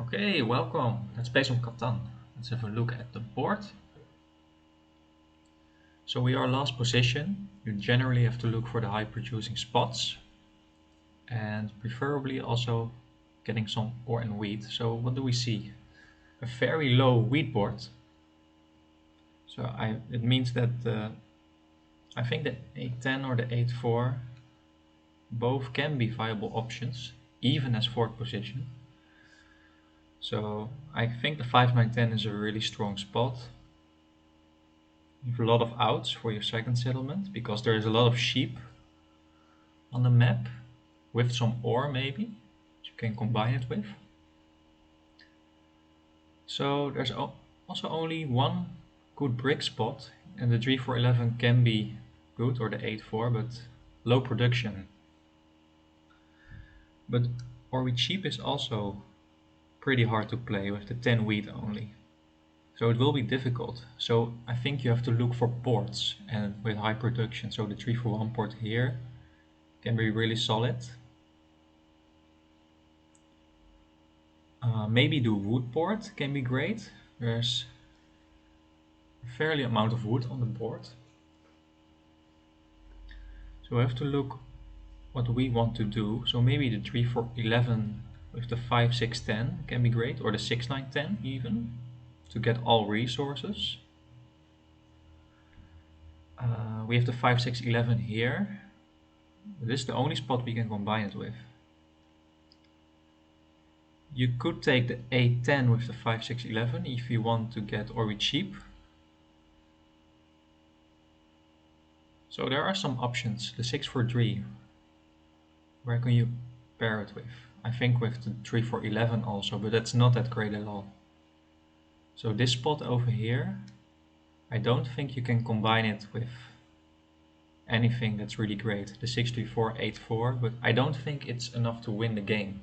Okay, welcome. Let's play some Catan. Let's have a look at the board. So we are last position. You generally have to look for the high producing spots and preferably also getting some ore and wheat. So what do we see? A very low wheat board. So it means that I think the 8-10 or the 8-4 both can be viable options, even as fourth position. So I think the 5-9-10 is a really strong spot. You have a lot of outs for your second settlement because there is a lot of sheep on the map with some ore maybe which you can combine it with. So there's also only one good brick spot, and the 3-4-11 can be good, or the 8-4, but low production. But or with sheep is also pretty hard to play with the 10 wheat only. So it will be difficult. So I think you have to look for ports and with high production. So the 3-4-1 port here can be really solid. Maybe the wood port can be great. There's a fairly amount of wood on the board. So we have to look what we want to do. So maybe the 3-4-11 with the 5-6-10 can be great, or the 6-9-10 even, to get all resources. We have the 5-6-11 here. This is the only spot we can combine it with. You could take the 8-10 with the 5-6-11 if you want to get ore cheap. So there are some options. The 6-4-3, where can you pair it with? I think with the 3-4-11 also, but that's not that great at all. So this spot over here, I don't think you can combine it with anything that's really great. The 6-3-4-8-4, but I don't think it's enough to win the game.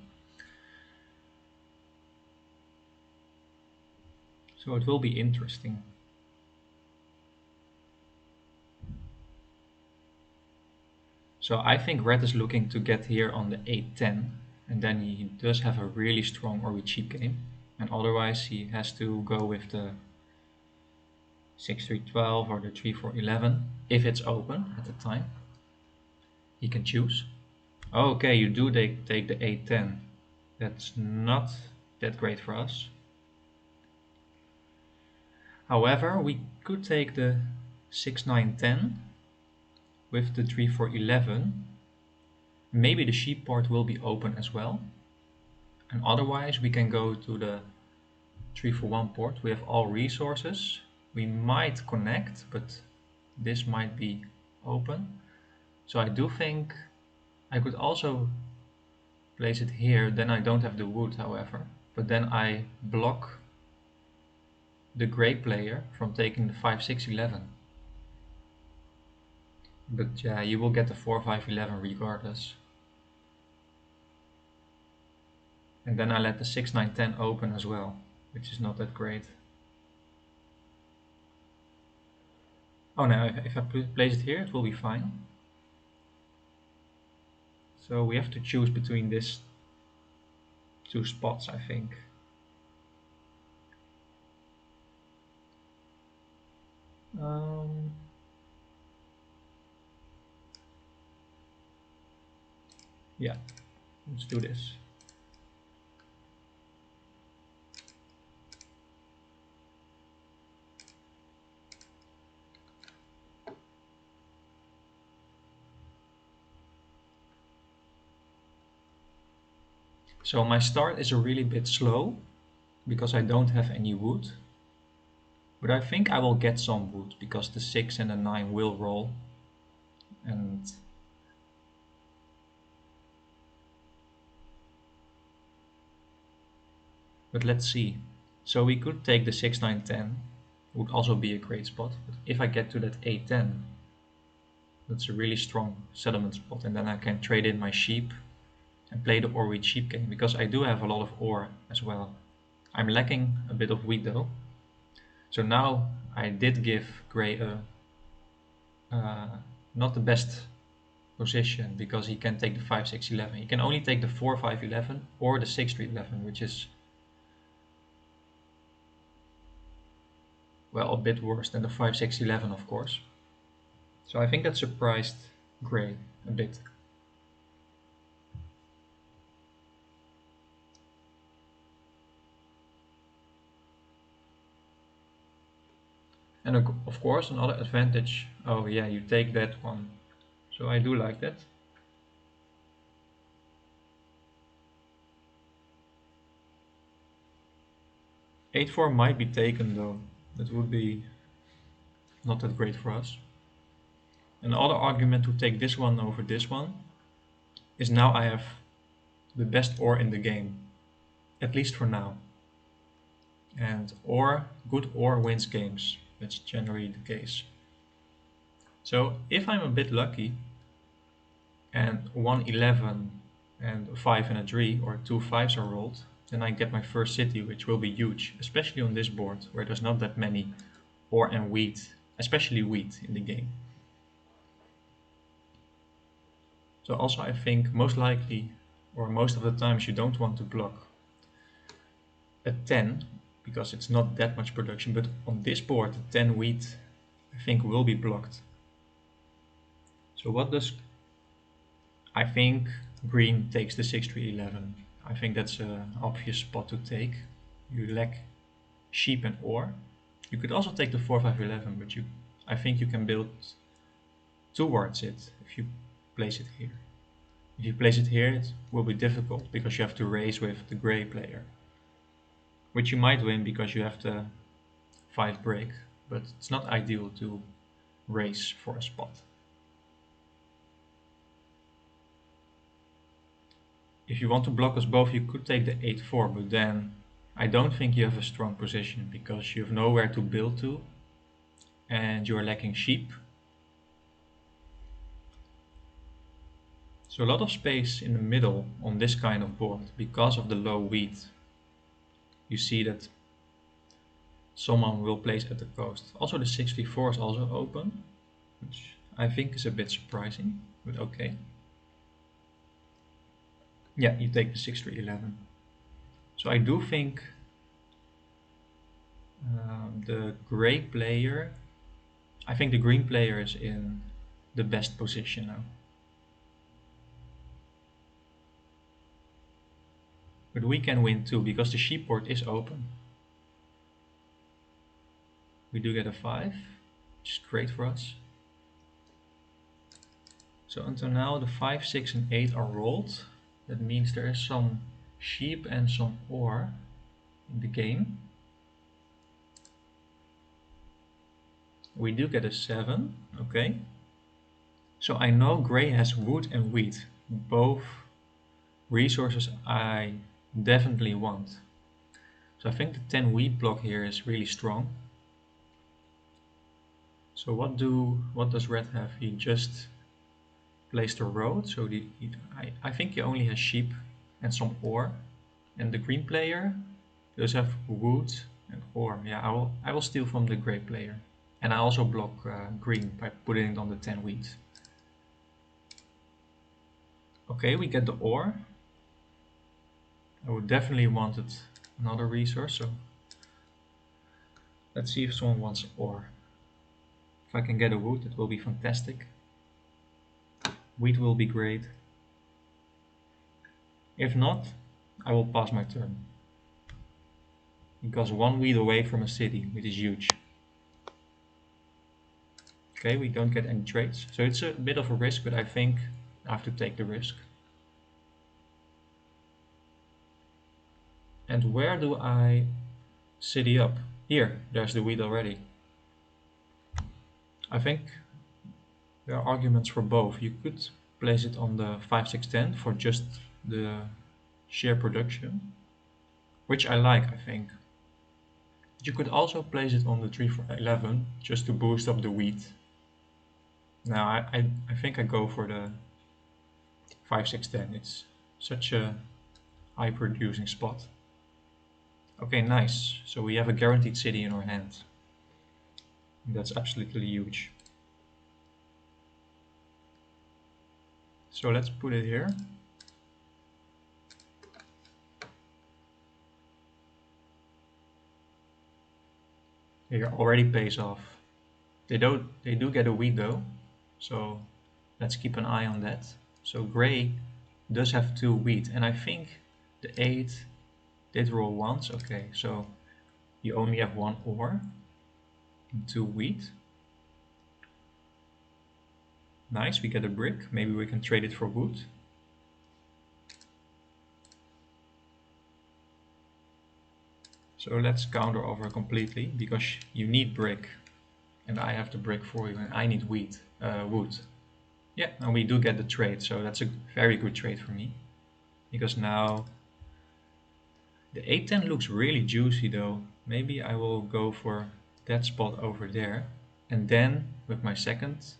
So it will be interesting. So I think red is looking to get here on the 8-10, and then he does have a really strong or cheap game, and otherwise he has to go with the 6-3-12 or the 3-4-11 if it's open at the time. He can choose. Okay, you do take the 8-10. That's not that great for us. However, we could take the 6-9-10 with the 3-4-11. Maybe the sheep part will be open as well. And otherwise we can go to the 3-4-1 port. We have all resources. We might connect, but this might be open. So I do think I could also place it here. Then I don't have the wood, however. But then I block the gray player from taking the 5-6-11. But yeah, you will get the 4-5-11 regardless. And then I let the 6-9-10 open as well, which is not that great. Oh no, if I place it here, it will be fine. So we have to choose between these two spots, I think. Yeah, let's do this. So my start is a really bit slow because I don't have any wood. But I think I will get some wood because the 6 and the 9 will roll. But let's see. So we could take the 6-9-10, would also be a great spot. But if I get to that 8-10, that's a really strong settlement spot, and then I can trade in my sheep and play the ore wheat sheep game, because I do have a lot of ore as well. I'm lacking a bit of wheat though. So now I did give gray not the best position, because he can take the 5-6-11. He can only take the 4-5-11 or the 6-3-11, which is well, a bit worse than the 5-6-11, of course. So I think that surprised Gray a bit. And of course, another advantage, oh yeah, you take that one. So I do like that. Eight-4 might be taken though. That would be not that great for us. Another argument to take this one over this one is now I have the best ore in the game, at least for now. And good ore wins games. That's generally the case. So if I'm a bit lucky and 1-11 and a 5 and a 3 or 2 5s are rolled, then I get my first city, which will be huge, especially on this board where there's not that many ore and wheat, especially wheat in the game. So also I think most likely, or most of the times, you don't want to block a 10 because it's not that much production, but on this board the 10 wheat I think will be blocked. So what does, I think green takes the 6-3-11. I think that's an obvious spot to take. You lack sheep and ore. You could also take the 4-5-11, but I think you can build towards it if you place it here. If you place it here, it will be difficult because you have to race with the gray player, which you might win because you have the 5 break, but it's not ideal to race for a spot. If you want to block us both, you could take the 8-4, but then I don't think you have a strong position because you have nowhere to build to and you are lacking sheep. So a lot of space in the middle on this kind of board because of the low wheat. You see that someone will place at the coast. Also the 6-3-4 is also open, which I think is a bit surprising, but okay. Yeah, you take the 6-3-11. So I do think the gray player, I think the green player is in the best position now. But we can win too because the sheep board is open. We do get a 5, which is great for us. So until now the 5, 6 and 8 are rolled. That means there is some sheep and some ore in the game. We do get a 7, okay. So I know gray has wood and wheat, both resources I definitely want. So I think the 10 wheat block here is really strong. So what does red have? He just placed a road, so I think he only has sheep and some ore. And the green player does have wood and ore. Yeah, I will steal from the gray player. And I also block green by putting it on the 10 wheat. Okay, we get the ore. I would definitely wanted another resource, so let's see if someone wants ore. If I can get a wood, it will be fantastic. Wheat will be great. If not, I will pass my turn. Because 1 wheat away from a city, which is huge. Okay, we don't get any trades. So it's a bit of a risk, but I think I have to take the risk. And where do I city up? Here, there's the wheat already. I think there are arguments for both. You could place it on the 5, 6, 10 for just the sheer production, which I like, I think. You could also place it on the 3, 4, 11 just to boost up the wheat. Now I think I go for the 5, 6, 10. It's such a high producing spot. Okay, nice. So we have a guaranteed city in our hand. That's absolutely huge. So let's put it here. Here already pays off. They do get a wheat though, so let's keep an eye on that. So gray does have 2 wheat, and I think the 8 did roll once. Okay, so you only have 1 ore and 2 wheat. Nice, we get a brick. Maybe we can trade it for wood. So let's counter offer completely, because you need brick, and I have the brick for you, and I need wood. Yeah, and we do get the trade, so that's a very good trade for me. Because now the A10 looks really juicy though. Maybe I will go for that spot over there. And then with my second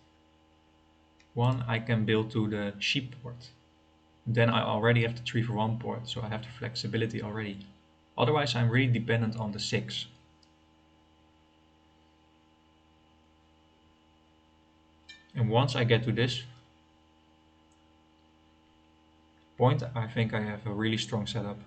one, I can build to the sheep port. Then I already have the 3 for 1 port, so I have the flexibility already. Otherwise, I'm really dependent on the 6. And once I get to this point, I think I have a really strong setup.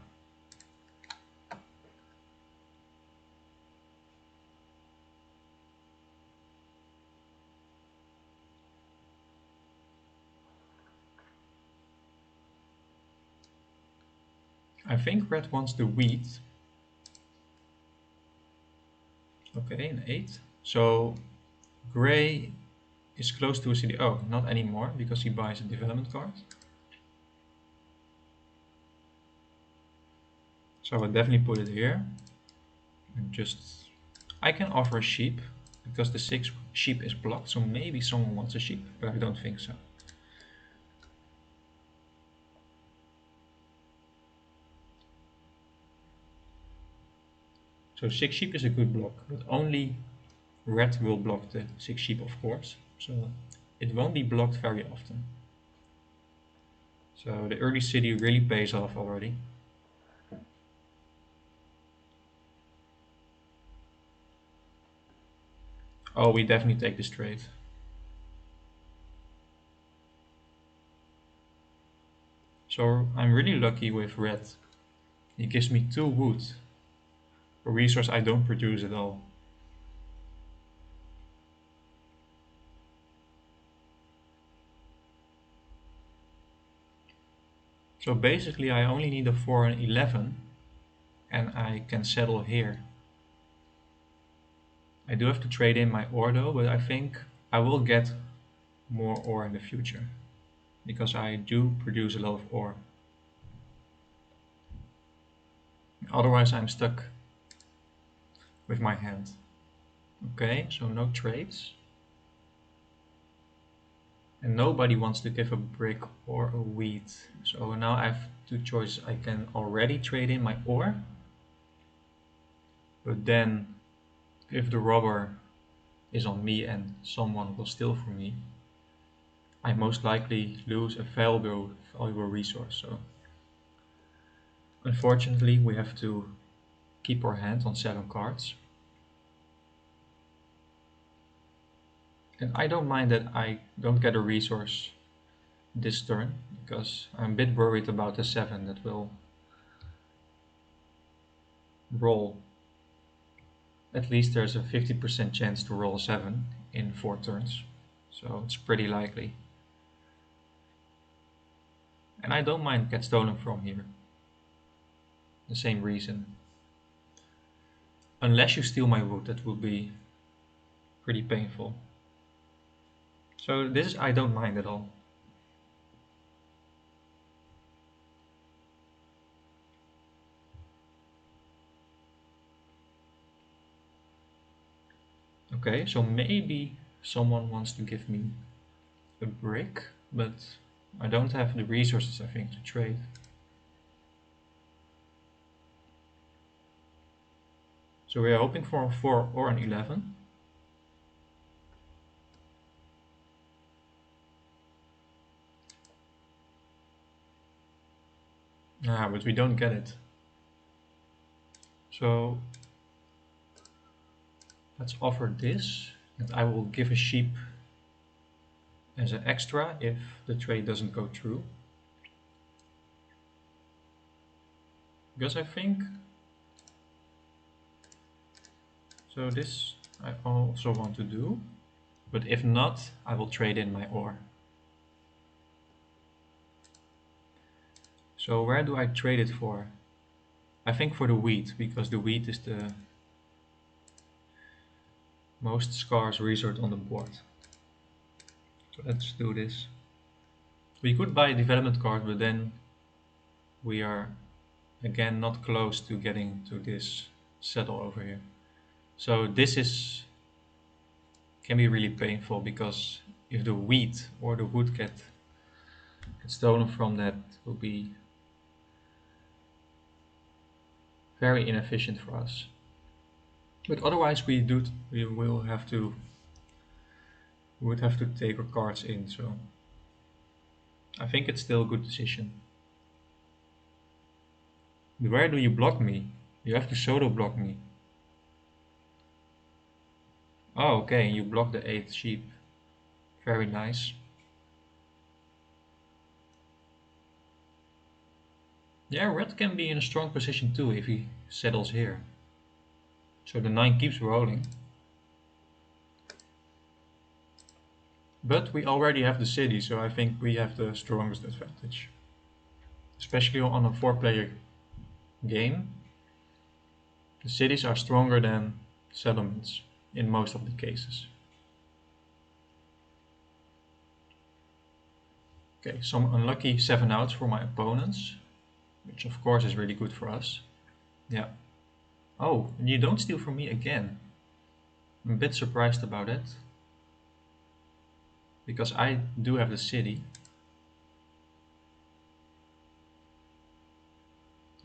I think red wants the wheat. Okay, an 8. So gray is close to a city. Oh, not anymore, because he buys a development card. So I would definitely put it here. And just, I can offer a sheep, because the 6 sheep is blocked, so maybe someone wants a sheep, but I don't think so. So 6 sheep is a good block, but only red will block the 6 sheep, of course. So it won't be blocked very often. So the early city really pays off already. Oh, we definitely take this trade. So I'm really lucky with red. He gives me 2 wood, a resource I don't produce at all. So basically I only need a 4 and 11, and I can settle here. I do have to trade in my ore though, but I think I will get more ore in the future, because I do produce a lot of ore. Otherwise I'm stuck with my hand. Okay, so no trades. And nobody wants to give a brick or a wheat. So now I have 2 choices. I can already trade in my ore, but then if the robber is on me and someone will steal from me, I most likely lose a valuable resource. So unfortunately we have to keep our hand on 7 cards. And I don't mind that I don't get a resource this turn, because I'm a bit worried about the 7 that will roll. At least there's a 50% chance to roll 7 in 4 turns, so it's pretty likely. And I don't mind get stolen from here. The same reason. Unless you steal my wood, that would be pretty painful. So this is, I don't mind at all. Okay, so maybe someone wants to give me a brick, but I don't have the resources, I think, to trade. So we're hoping for a 4 or an 11. Ah, but we don't get it. So let's offer this, and I will give a sheep as an extra if the trade doesn't go through. Because I think, So this I also want to do, but if not, I will trade in my ore. So where do I trade it for? I think for the wheat, because the wheat is the most scarce resource on the board. So let's do this. We could buy a development card, but then we are again not close to getting to this settle over here. So this can be really painful, because if the wheat or the wood get stolen from, that will be very inefficient for us. But otherwise we would have to take our cards in, so I think it's still a good decision. Where do you block me? You have to solo block me. Oh, okay, you block the 8th sheep. Very nice. Yeah, red can be in a strong position too if he settles here. So the 9 keeps rolling. But we already have the city, so I think we have the strongest advantage. Especially on a 4-player game, the cities are stronger than settlements in most of the cases. Okay, some unlucky 7 outs for my opponents, which of course is really good for us. Yeah. Oh, and you don't steal from me again. I'm a bit surprised about it, because I do have the city.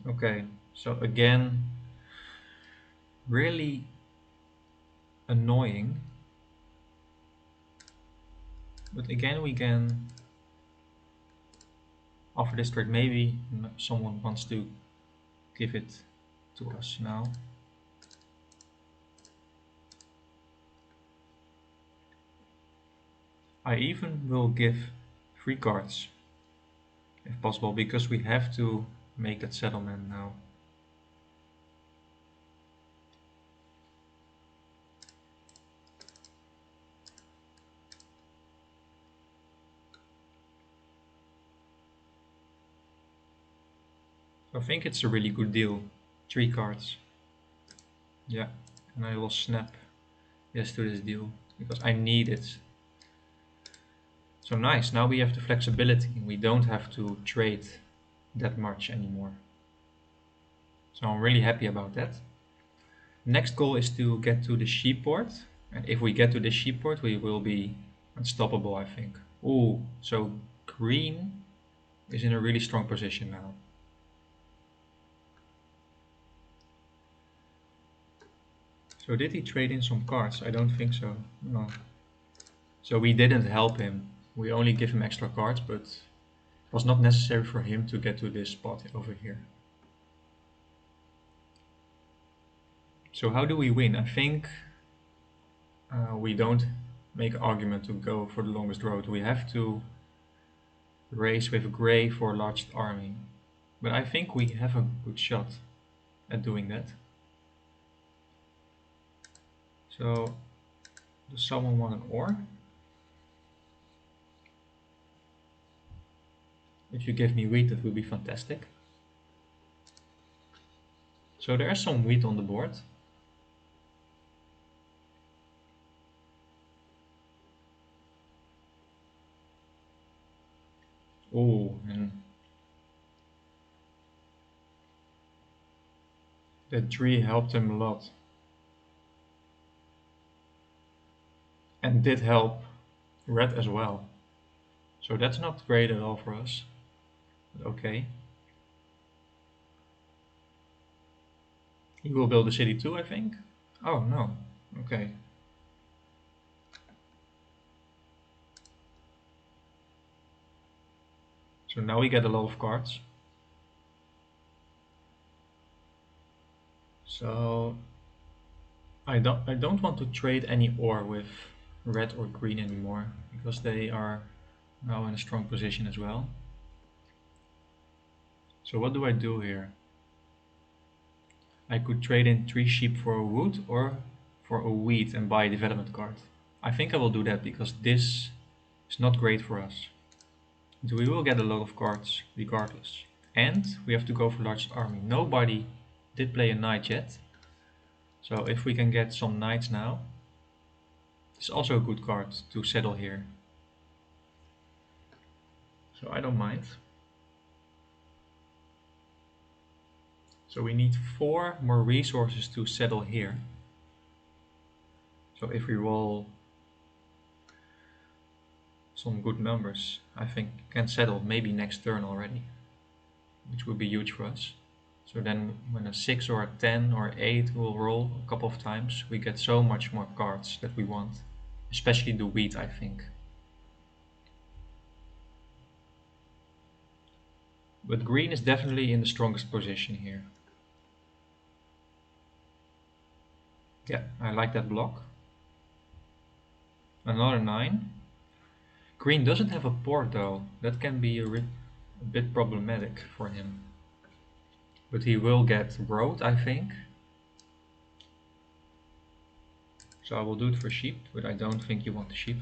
Okay, so again, really annoying. But again, we can offer this trade. Maybe someone wants to give it to us now. I even will give 3 cards, if possible, because we have to make that settlement now. I think it's a really good deal. 3 cards. Yeah, and I will snap yes to this deal, because I need it. So nice, now we have the flexibility. We don't have to trade that much anymore. So I'm really happy about that. Next goal is to get to the sheep port. And if we get to the sheep port, we will be unstoppable, I think. Ooh, so green is in a really strong position now. So did he trade in some cards? I don't think so. No. So we didn't help him. We only give him extra cards, but it was not necessary for him to get to this spot over here. So how do we win? I think we don't make an argument to go for the longest road. We have to race with gray for a large army. But I think we have a good shot at doing that. So, does someone want an ore? If you give me wheat, that would be fantastic. So there is some wheat on the board. Oh, and that tree helped him a lot. And did help red as well. So that's not great at all for us. But okay. He will build a city too, I think. Oh no. Okay. So now we get a lot of cards. So I don't want to trade any ore with red or green anymore, because they are now in a strong position as well. So what do I do here? I could trade in 3 sheep for a wood or for a wheat and buy a development card. I think I will do that because this is not great for us. But we will get a lot of cards regardless. And we have to go for largest army. Nobody did play a knight yet. So if we can get some knights now, it's also a good card to settle here. So I don't mind. So we need 4 more resources to settle here. So if we roll some good numbers, I think can settle maybe next turn already, which would be huge for us. So then when a 6 or a 10 or 8 will roll a couple of times, we get so much more cards that we want, especially the wheat, I think. But green is definitely in the strongest position here. Yeah, I like that block. Another 9. Green doesn't have a port though. That can be a bit problematic for him. But he will get road, I think. So I will do it for sheep, but I don't think you want the sheep.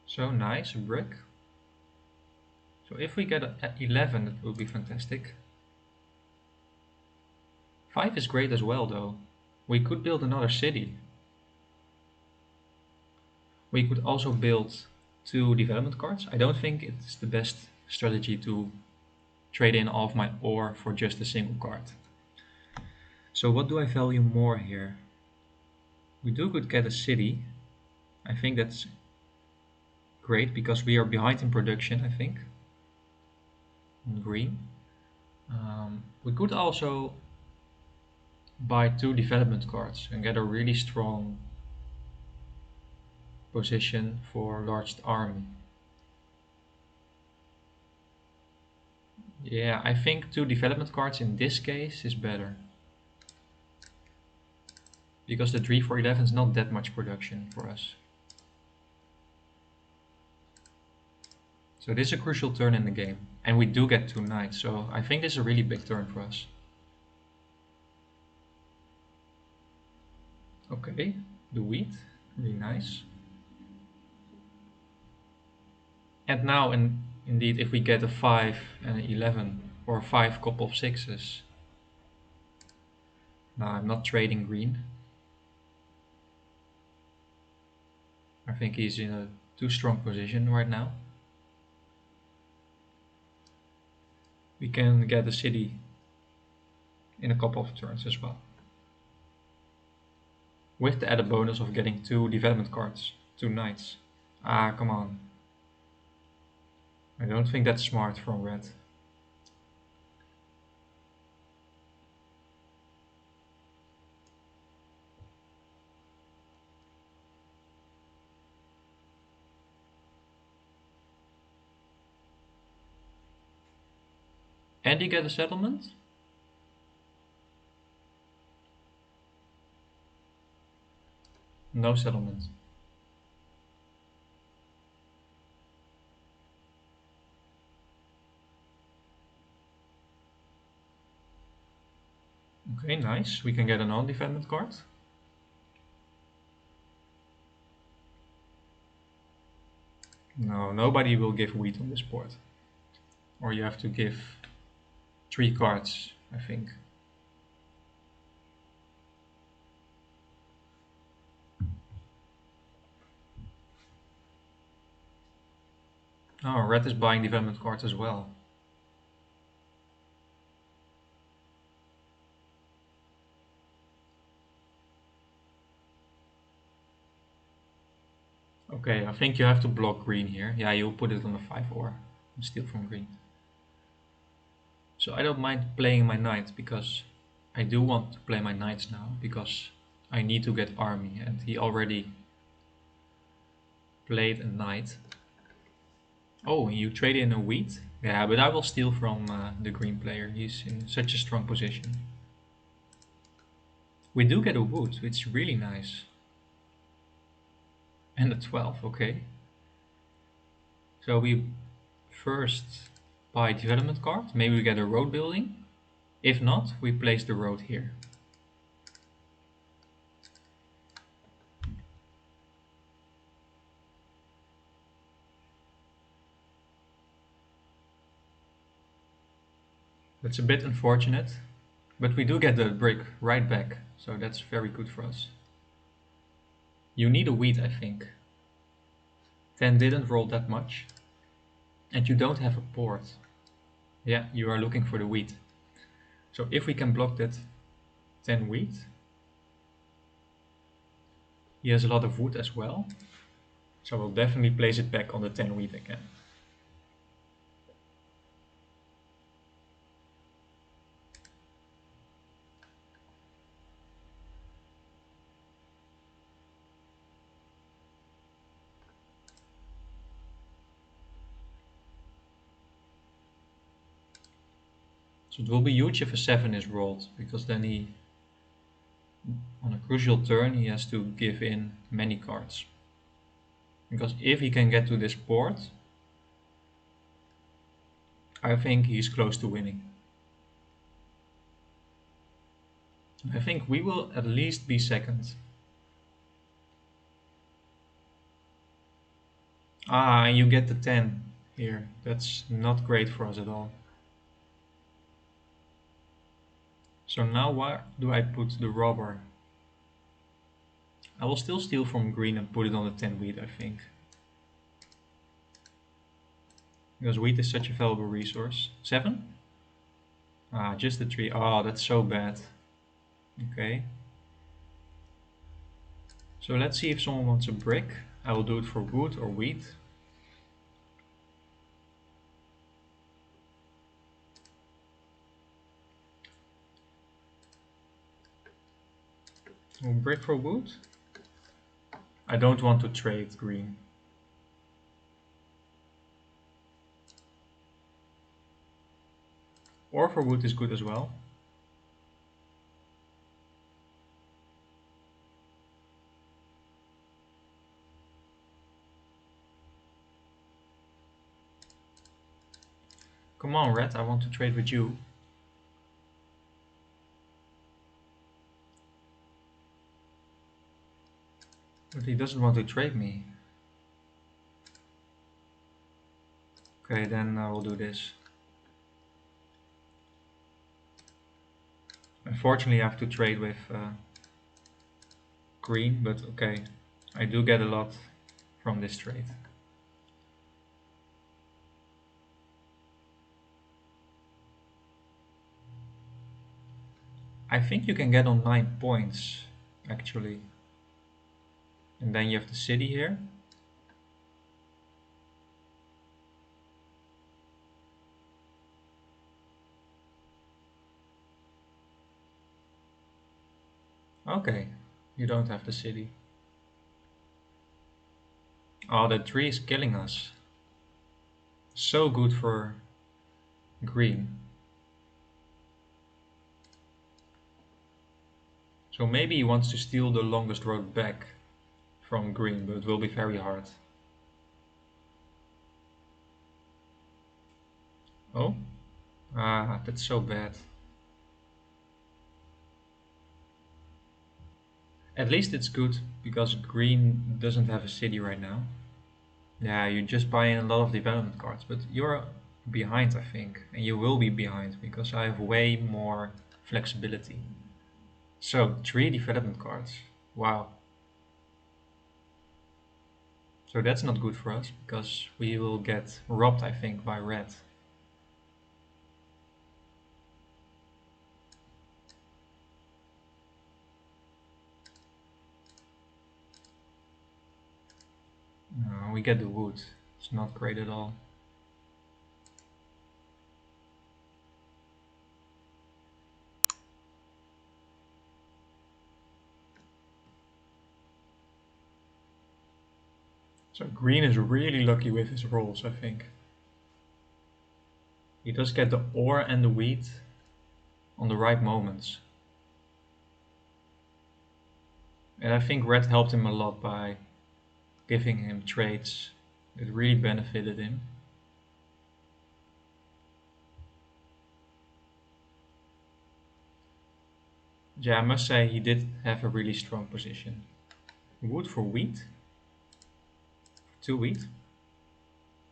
So nice, a brick. So if we get at 11, that would be fantastic. 5 is great as well though. We could build another city. We could also build 2 development cards. I don't think it's the best strategy to trade in all of my ore for just a single card. So what do I value more here? We could get a city. I think that's great because we are behind in production, I think. In green. We could also buy 2 development cards and get a really strong position for largest army. Yeah, I think 2 development cards in this case is better. Because the 3 for 11 is not that much production for us. So this is a crucial turn in the game. And we do get 2 knights, so I think this is a really big turn for us. Okay, the wheat, really nice. And now, indeed, if we get a 5 and an 11, or 5 couple of 6s. No, I'm not trading green. I think he's in a too strong position right now. We can get a city in a couple of turns as well. With the added bonus of getting 2 development cards, 2 knights. Ah, come on. I don't think that's smart from red. And you get a settlement? No settlement. Okay, nice. We can get a non-development card. No, nobody will give wheat on this board. Or you have to give 3 cards, I think. Oh, red is buying development cards as well. Okay, I think you have to block green here. Yeah, you'll put it on a 5 ore and steal from green. So I don't mind playing my knight because I do want to play my knights now because I need to get army and he already played a knight. Oh, you trade in a wheat? Yeah, but I will steal from the green player. He's in such a strong position. We do get a wood, which is really nice. And a 12, okay. So we first buy development card. Maybe we get a road building. If not, we place the road here. That's a bit unfortunate, but we do get the brick right back, so that's very good for us. You need a wheat, I think. 10 didn't roll that much. And you don't have a port. Yeah, you are looking for the wheat. So if we can block that 10 wheat, he has a lot of wood as well. So we'll definitely place it back on the 10 wheat again. So it will be huge if a 7 is rolled, because then he, on a crucial turn, he has to give in many cards. Because if he can get to this port, I think he's close to winning. I think we will at least be second. Ah, and you get the 10 here. That's not great for us at all. So now where do I put the robber? I will still steal from green and put it on the 10 wheat, I think. Because wheat is such a valuable resource. 7? Ah, just the 3. Oh, that's so bad. Okay. So let's see if someone wants a brick. I will do it for wood or wheat. Or brick for wood. I don't want to trade green. Or for wood is good as well. Come on, red, I want to trade with you. But he doesn't want to trade me. Okay, then I will do this. Unfortunately, I have to trade with green, but okay. I do get a lot from this trade. I think you can get on 9 points, actually. And then you have the city here. Okay, you don't have the city. Oh, that tree is killing us. So good for green. So maybe he wants to steal the longest road back from green, but it will be very hard. Oh? Ah, that's so bad. At least it's good, because green doesn't have a city right now. Yeah, you just buy in a lot of development cards, but you're behind, I think. And you will be behind, because I have way more flexibility. So, 3 development cards. Wow. So that's not good for us, because we will get robbed, I think, by red. We get the wood. It's not great at all. So green is really lucky with his rolls, I think. He does get the ore and the wheat on the right moments. And I think red helped him a lot by giving him trades. It really benefited him. Yeah, I must say he did have a really strong position. Wood for wheat. 2 wheat.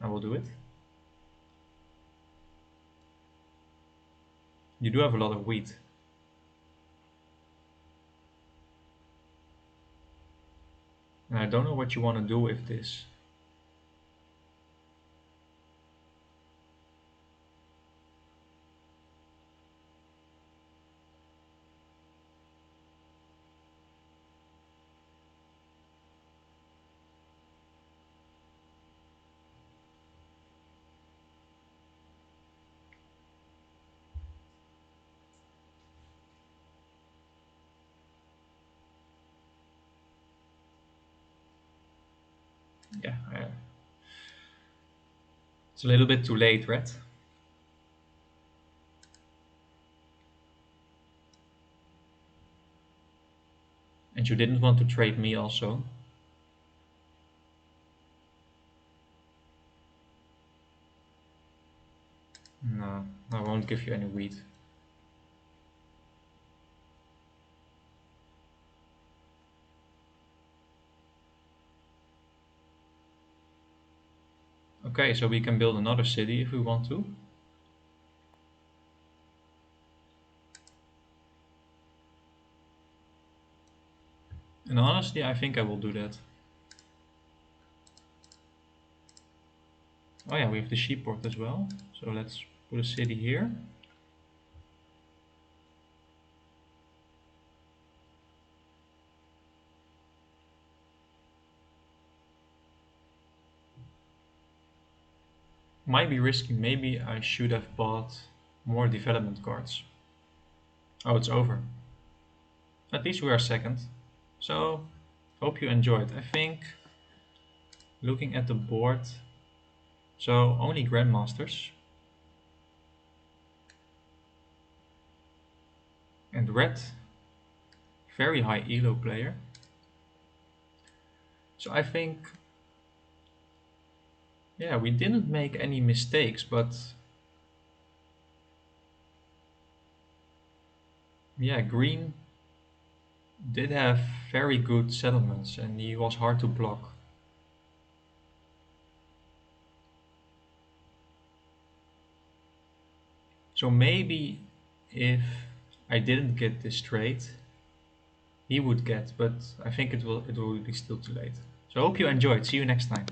I will do it. You do have a lot of wheat. And I don't know what you want to do with this. Yeah, it's a little bit too late, right? And you didn't want to trade me also. No, I won't give you any wheat. Okay, so we can build another city if we want to. And honestly, I think I will do that. Oh yeah, we have the sheep port as well. So let's put a city here. Might be risky. Maybe I should have bought more development cards. Oh, it's over. At least we are second. So, hope you enjoyed. I think, looking at the board, so only grandmasters. And red, very high elo player. So I think, yeah, we didn't make any mistakes, but yeah, green did have very good settlements and he was hard to block. So maybe if I didn't get this trade, he would get, but I think it will be still too late. So I hope you enjoyed. See you next time.